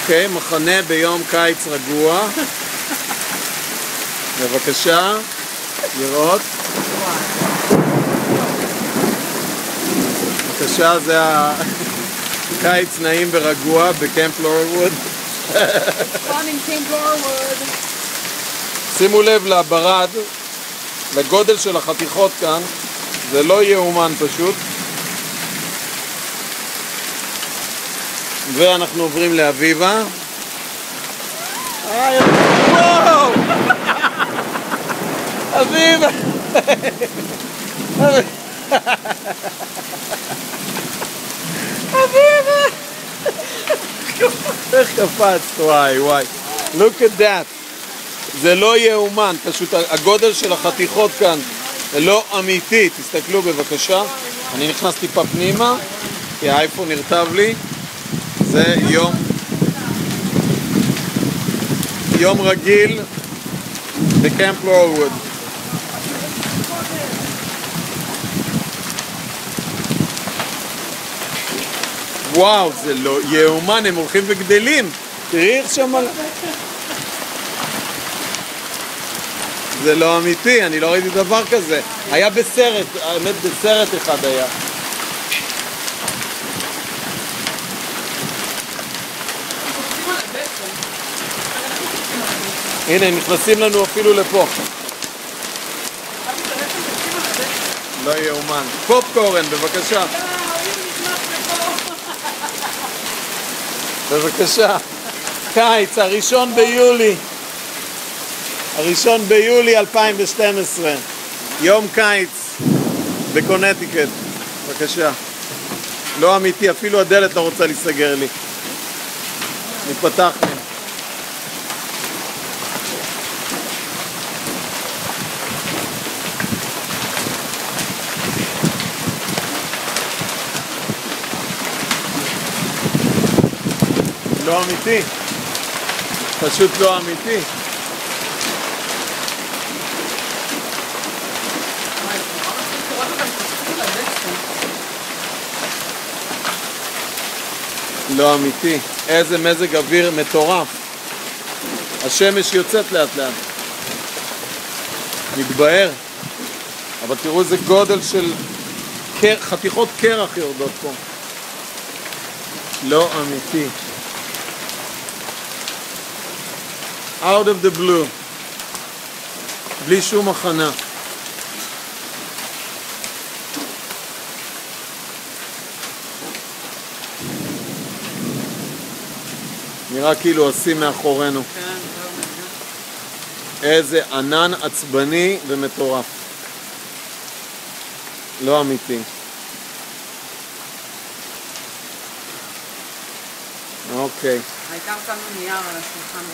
אוקיי, מחנה ביום קיץ רגוע. בבקשה, לראות. בבקשה, זה הקיץ נעים ורגוע בקמפ לורלווד. שימו לב לברד, לגודל של החתיכות כאן, זה לא יאומן פשוט. ואנחנו עוברים לאביבה. וואו! אביבה! אביבה! איך קפצת? וואי וואי. Look at that. זה לא יאומן, פשוט הגודל של החתיכות כאן לא אמיתי. תסתכלו בבקשה. אני נכנס טיפה פנימה, כי האייפון נרטב לי. זה יום רגיל בקמפ לורלווד. וואו, זה לא יאומן, הם הולכים וגדלים. תראי איך שם... זה לא אמיתי, אני לא ראיתי דבר כזה. היה בסרט, האמת בסרט אחד היה. הנה, הם נכנסים לנו אפילו לפה. לא יאומן. פופקורן, בבקשה. בבקשה. קיץ, הראשון ביולי. הראשון ביולי 2012. יום קיץ בקונטיקט. בבקשה. לא אמיתי, אפילו הדלת לא רוצה להיסגר לי. מתפתח לי. לא אמיתי, פשוט לא אמיתי. לא אמיתי, איזה מזג אוויר מטורף. השמש יוצאת לאט לאט, מתבהר, אבל תראו איזה גודל של חתיכות קרח יורדות פה. לא אמיתי. Out of the blue, בלי שום הכנה. נראה כאילו עושים מאחורינו. איזה ענן עצבני ומטורף. לא אמיתי. אוקיי. העיקר שמנו נייר על השולחן.